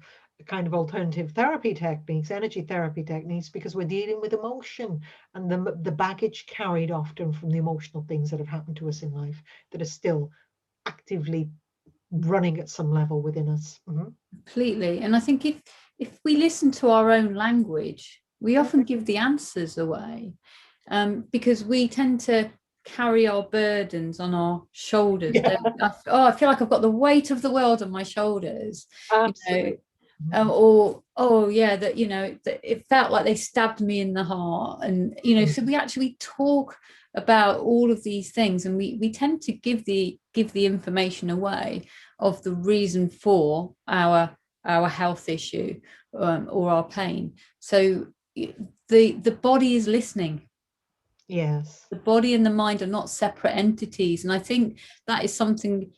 kind of alternative therapy techniques, energy therapy techniques, because we're dealing with emotion and the baggage carried often from the emotional things that have happened to us in life that are still actively running at some level within us. Completely. And I think if we listen to our own language, we often give the answers away, because we tend to carry our burdens on our shoulders. Yeah, I feel like I've got the weight of the world on my shoulders. absolutely. Or yeah, that that it felt like they stabbed me in the heart, and so we actually talk about all of these things, and we tend to give the information away of the reason for our health issue, or our pain. So the body is listening. Yes. The body and the mind are not separate entities, and I think that is something,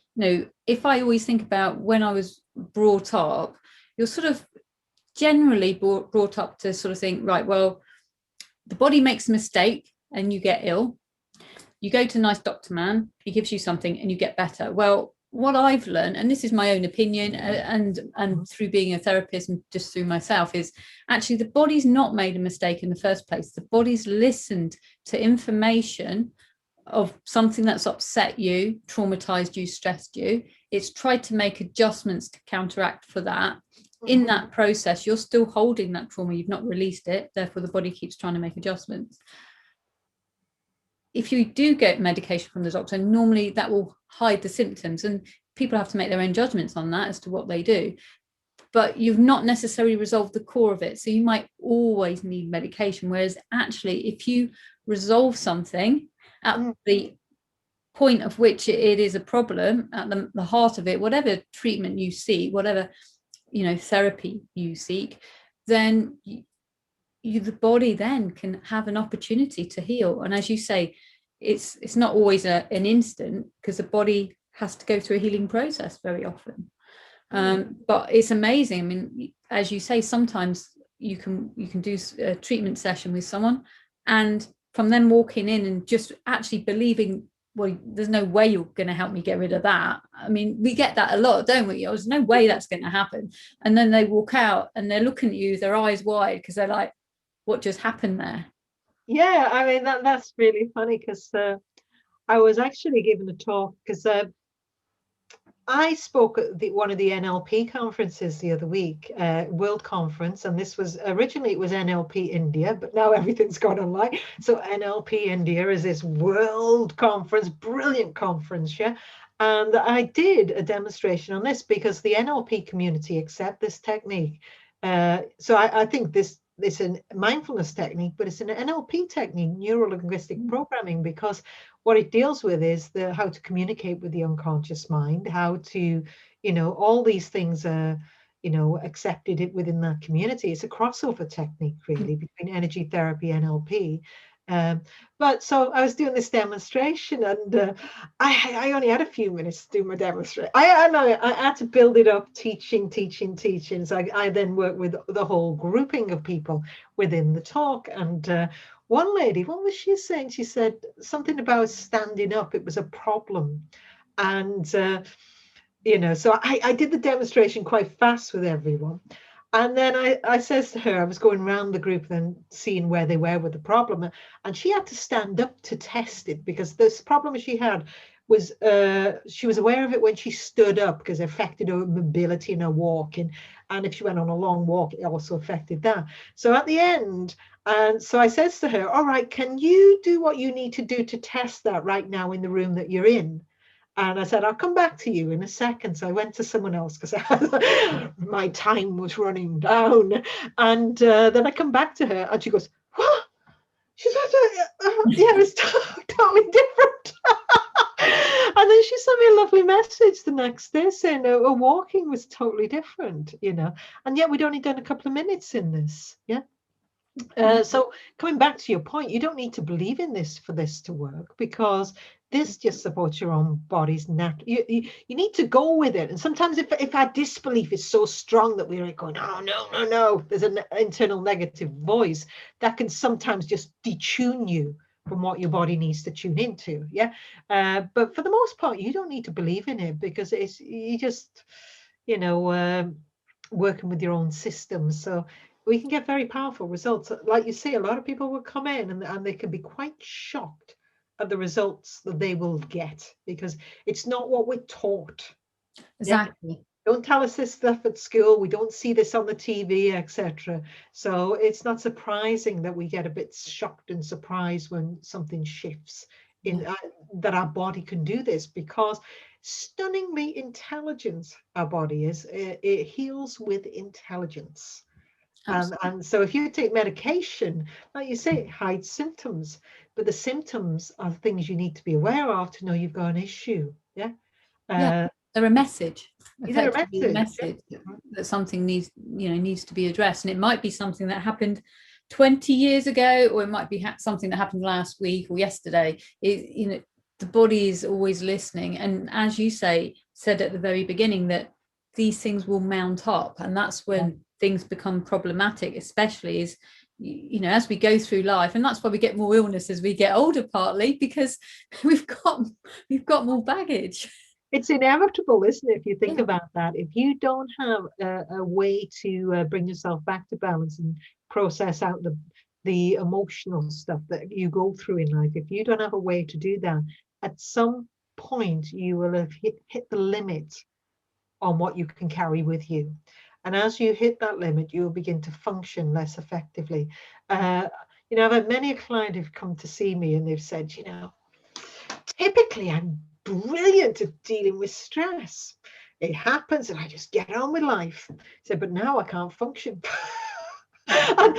if I always think about when I was brought up, you're sort of generally brought up to sort of think, right, well, the body makes a mistake and you get ill. You go to a nice doctor man, he gives you something and you get better. Well, what I've learned, and this is my own opinion, and through being a therapist and just through myself, is actually the body's not made a mistake in the first place. The body's listened to information of something that's upset you, traumatized you, stressed you. It's tried to make adjustments to counteract for that. In that process, you're still holding that trauma. You've not released it. Therefore, the body keeps trying to make adjustments. If you do get medication from the doctor, normally that will hide the symptoms, and people have to make their own judgments on that as to what they do. But you've not necessarily resolved the core of it. So you might always need medication. Whereas actually, if you resolve something at the point of which it is a problem, at the heart of it, whatever treatment you see, whatever therapy you seek, then the body then can have an opportunity to heal. And as you say, it's not always an instant, because the body has to go through a healing process very often. But it's amazing. I mean, as you say, sometimes you can do a treatment session with someone, and from them walking in and just actually believing, well, there's no way you're going to help me get rid of that. I mean, we get that a lot, don't we? There's no way that's going to happen. And then they walk out and they're looking at you, their eyes wide, because they're like, what just happened there? Yeah, I mean, that's really funny, because I was actually given a talk, because I spoke at one of the NLP conferences the other week, World Conference, and this was originally, it was NLP India, but now everything's gone online. So NLP India is this world conference, brilliant conference, yeah. And I did a demonstration on this because the NLP community accept this technique. So I think this a mindfulness technique, but it's an NLP technique, neuro linguistic programming, because what it deals with is how to communicate with the unconscious mind, how to, all these things are, accepted within that community. It's a crossover technique, really, between energy therapy and NLP. But so I was doing this demonstration, and I only had a few minutes to do my demonstration. I had to build it up, teaching. So I then worked with the whole grouping of people within the talk. And one lady, what was she saying? She said something about standing up. It was a problem. And, so I did the demonstration quite fast with everyone. And then I says to her, I was going around the group then seeing where they were with the problem, and she had to stand up to test it, because this problem she had was she was aware of it when she stood up, because it affected her mobility and her walking, and if she went on a long walk, it also affected that. So at the end, and so I says to her, all right, can you do what you need to do to test that right now in the room that you're in? And I said, I'll come back to you in a second. So I went to someone else because my time was running down. And then I come back to her and she goes, what? She said, yeah, it's totally different. And then she sent me a lovely message the next day saying her walking was totally different, and yet we'd only done a couple of minutes in this. Yeah. So coming back to your point, you don't need to believe in this for this to work, because this just supports your own body's you need to go with it. And sometimes if our disbelief is so strong that we're going, oh, no, there's an internal negative voice that can sometimes just detune you from what your body needs to tune into. Yeah. But for the most part, you don't need to believe in it, because you just, working with your own systems. So we can get very powerful results. Like you say, a lot of people will come in and they can be quite shocked at the results that they will get, because it's not what we're taught. Exactly. Yeah? Don't tell us this stuff at school. We don't see this on the TV, etc. So it's not surprising that we get a bit shocked and surprised when something shifts in that our body can do this, because stunningly intelligent our body is. It heals with intelligence. And so if you take medication, like you say, it hides symptoms, but the symptoms are things you need to be aware of to know you've got an issue. Yeah. They're a message, They're a effectively a message that something needs to be addressed. And it might be something that happened 20 years ago, or it might be something that happened last week or yesterday. The body is always listening. And as you said at the very beginning, that these things will mount up, and that's when things become problematic, especially as we go through life. And that's why we get more illness as we get older, partly because we've got more baggage. It's inevitable, isn't it, if you think about that? If you don't have a way to bring yourself back to balance and process out the emotional stuff that you go through in life, if you don't have a way to do that, at some point you will have hit the limit on what you can carry with you. And as you hit that limit, you will begin to function less effectively. I've had many a client who've come to see me and they've said, typically I'm brilliant at dealing with stress. It happens and I just get on with life. So, but now I can't function. And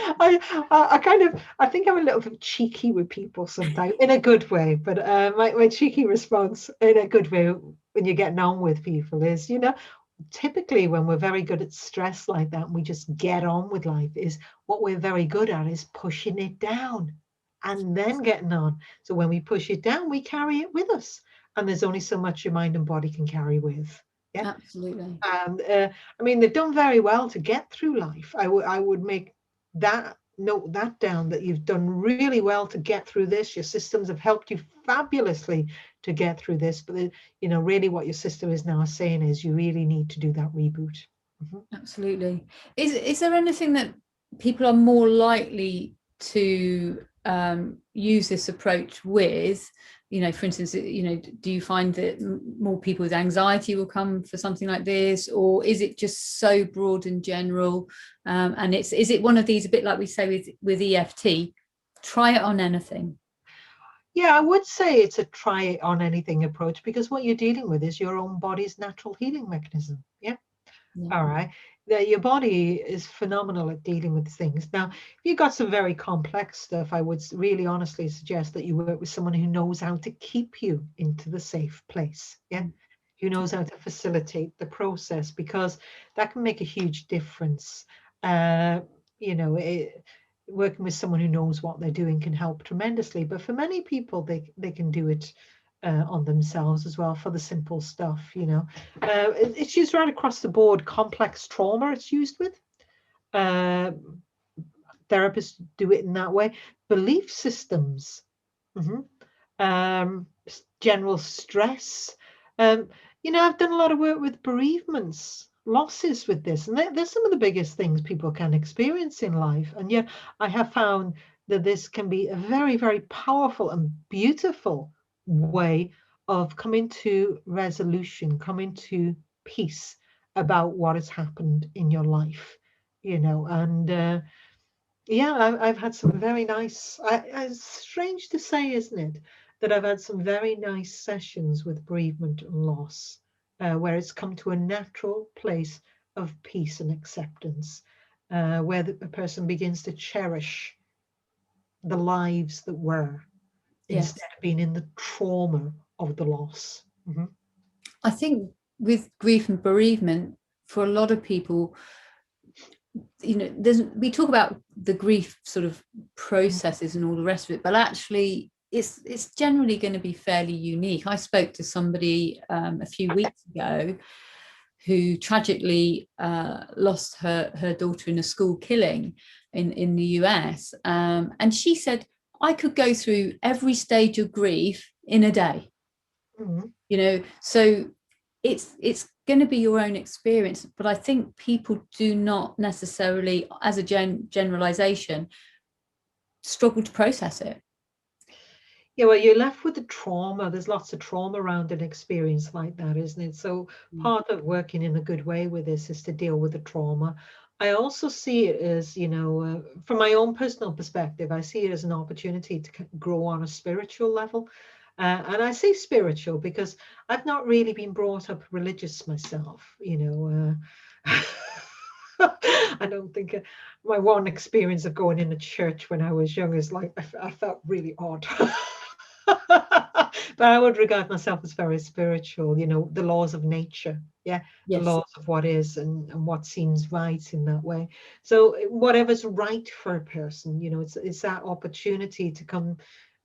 I think I'm a little bit cheeky with people sometimes, in a good way. But my cheeky response in a good way when you're getting on with people is, typically when we're very good at stress like that, and we just get on with life, is what we're very good at is pushing it down and then getting on. So when we push it down, we carry it with us. And there's only so much your mind and body can carry with. Yeah, absolutely. And they've done very well to get through life. I would note that down, that you've done really well to get through this. Your systems have helped you fabulously to get through this. But really what your system is now saying is you really need to do that reboot. Mm-hmm. Absolutely. Is there anything that people are more likely to use this approach with? For instance, do you find that more people with anxiety will come for something like this, or is it just so broad and general? And is it one of these, a bit like we say with EFT, try it on anything? Yeah, I would say it's a try it on anything approach, because what you're dealing with is your own body's natural healing mechanism. Yeah. All right. Your body is phenomenal at dealing with things. Now, if you've got some very complex stuff, I would really honestly suggest that you work with someone who knows how to keep you into the safe place. Yeah. Who knows how to facilitate the process, because that can make a huge difference. Working with someone who knows what they're doing can help tremendously. But for many people, they can do it on themselves as well for the simple stuff. It's used right across the board. Complex trauma it's used with. Therapists do it in that way. Belief systems, general stress. I've done a lot of work with bereavements losses with this, and they're some of the biggest things people can experience in life. And yet I have found that this can be a very, very powerful and beautiful way of coming to resolution, coming to peace about what has happened in your life, and yeah, I've had some very nice, it's strange to say, isn't it, that I've had some very nice sessions with bereavement and loss, where it's come to a natural place of peace and acceptance, where a person begins to cherish the lives that were, Yes. instead of being in the trauma of the loss. Mm-hmm. I think with grief and bereavement, for a lot of people, we talk about the grief sort of processes and all the rest of it, but actually it's generally going to be fairly unique. I spoke to somebody a few weeks ago who tragically lost her daughter in a school killing in the US, and she said, I could go through every stage of grief in a day. Mm-hmm. So it's going to be your own experience, but I think people do not necessarily, as a generalization, struggle to process it. Yeah, well, you're left with the trauma. There's lots of trauma around an experience like that, isn't it? So part of working in a good way with this is to deal with the trauma. I also see it as, from my own personal perspective, I see it as an opportunity to grow on a spiritual level. And I say spiritual because I've not really been brought up religious myself, I don't think my one experience of going in a church when I was young is like, I felt really odd. But I would regard myself as very spiritual, the laws of nature. Yeah. Yes. The laws of what is and what seems right in that way. So whatever's right for a person, it's that opportunity to come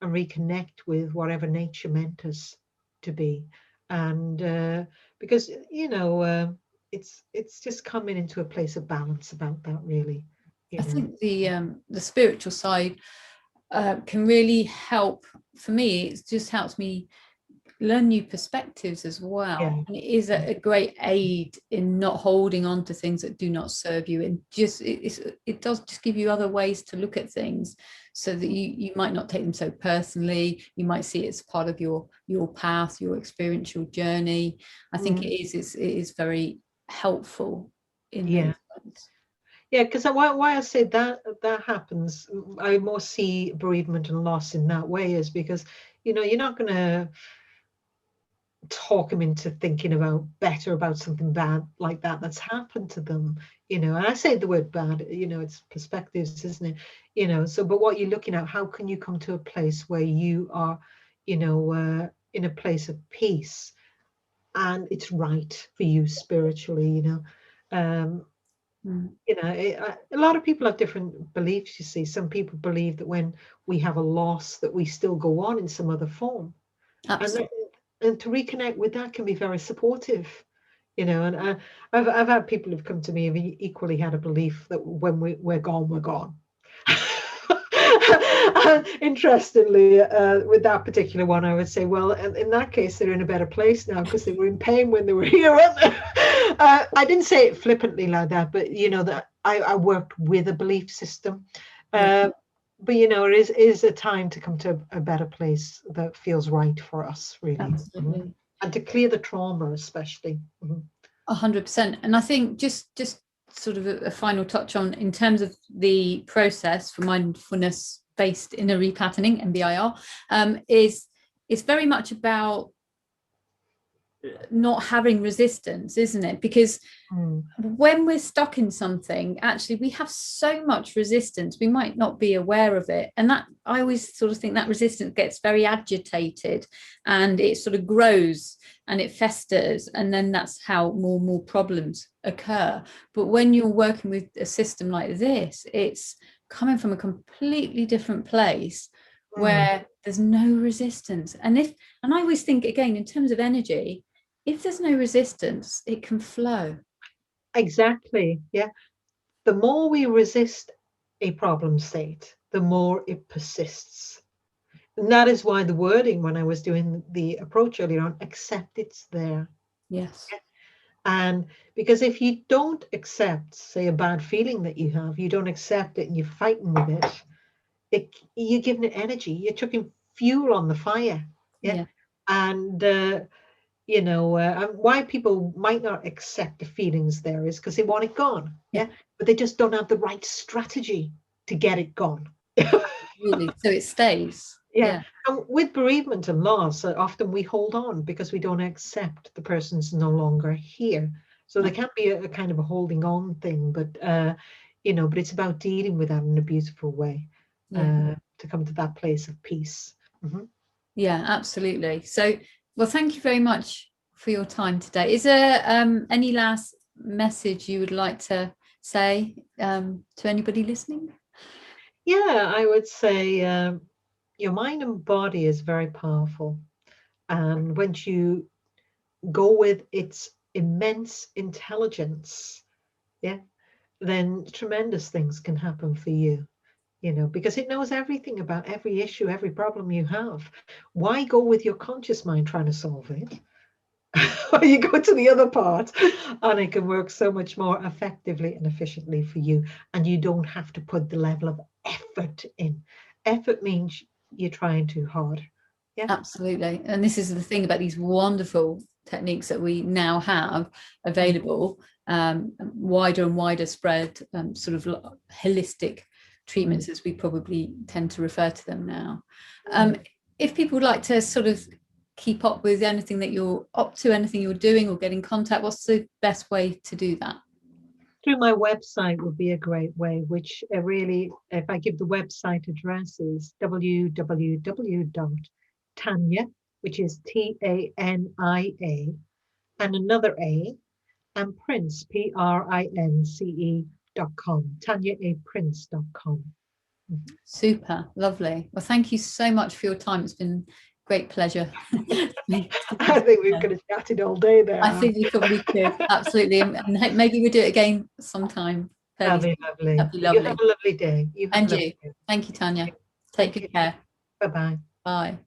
and reconnect with whatever nature meant us to be. And because, it's just coming into a place of balance about that, really. I think the spiritual side can really help. For me, it just helps me learn new perspectives as well. Yeah. And it is a great aid in not holding on to things that do not serve you, and just it does just give you other ways to look at things, so that you might not take them so personally. You might see it as part of your path, your experiential journey. I think it is very helpful in those ways. Yeah, because why I say that happens, I more see bereavement and loss in that way, is because you're not going to talk them into thinking better about something bad like that's happened to them. And I say the word bad, it's perspectives, isn't it? So but what you're looking at, how can you come to a place where you are in a place of peace, and it's right for you spiritually. A lot of people have different beliefs. You see, some people believe that when we have a loss, that we still go on in some other form. Absolutely. And to reconnect with that can be very supportive. And I've had people who've come to me who've equally had a belief that when we're gone, we're gone. Interestingly, with that particular one, I would say, well, in that case, they're in a better place now, because they were in pain when they were here, weren't they? I didn't say it flippantly like that, but that I worked with a belief system. But it is a time to come to a better place that feels right for us, really. Absolutely. And to clear the trauma, especially. 100%. And I think just sort of a final touch on, in terms of the process for mindfulness based inner repatterning, MBIR, is very much about not having resistance, isn't it? Because when we're stuck in something, actually we have so much resistance, we might not be aware of it, and that I always sort of think that resistance gets very agitated, and it sort of grows and it festers, and then that's how more problems occur. But when you're working with a system like this, it's coming from a completely different place, where there's no resistance. And I always think, again, in terms of energy, if there's no resistance, it can flow. Exactly. Yeah. The more we resist a problem state, the more it persists. And that is why the wording, when I was doing the approach earlier on, accept it's there. Yes. And because if you don't accept, say, a bad feeling that you have, you don't accept it and you're fighting with you're giving it energy. You're chucking fuel on the fire. Yeah. Yeah. And, and why people might not accept the feelings there is because they want it gone. Yeah. But they just don't have the right strategy to get it gone. Really. So it stays. Yeah. And with bereavement and loss, often we hold on because we don't accept the person's no longer here. So there can be a kind of a holding on thing, but but it's about dealing with that in a beautiful way, to come to that place of peace. Mm-hmm. Yeah, absolutely. So, well, thank you very much for your time today. Is there any last message you would like to say to anybody listening? Yeah, I would say your mind and body is very powerful. And when you go with its immense intelligence, then tremendous things can happen for you, because it knows everything about every issue, every problem you have. Why go with your conscious mind trying to solve it? You go to the other part and it can work so much more effectively and efficiently for you. And you don't have to put the level of effort in. Effort means you're trying too hard. Yeah, absolutely. And this is the thing about these wonderful techniques that we now have available, wider and wider spread, sort of holistic treatments, as we probably tend to refer to them now. If people would like to sort of keep up with anything that you're up to, anything you're doing, or get in contact, what's the best way to do that? Through my website would be a great way, which really, if I give the website address, is www.Tania, which is TANIA, and another A, and Prince, PRINCE.com, TaniaAPrince.com. Super, lovely. Well, thank you so much for your time. It's been a great pleasure. I think we could have chatted all day there. I think we probably could, absolutely. And maybe we'll do it again sometime. That'd be lovely. That'd be lovely. You have a lovely day. And you. Thank you, Tania. Take good care. Bye-bye. Bye.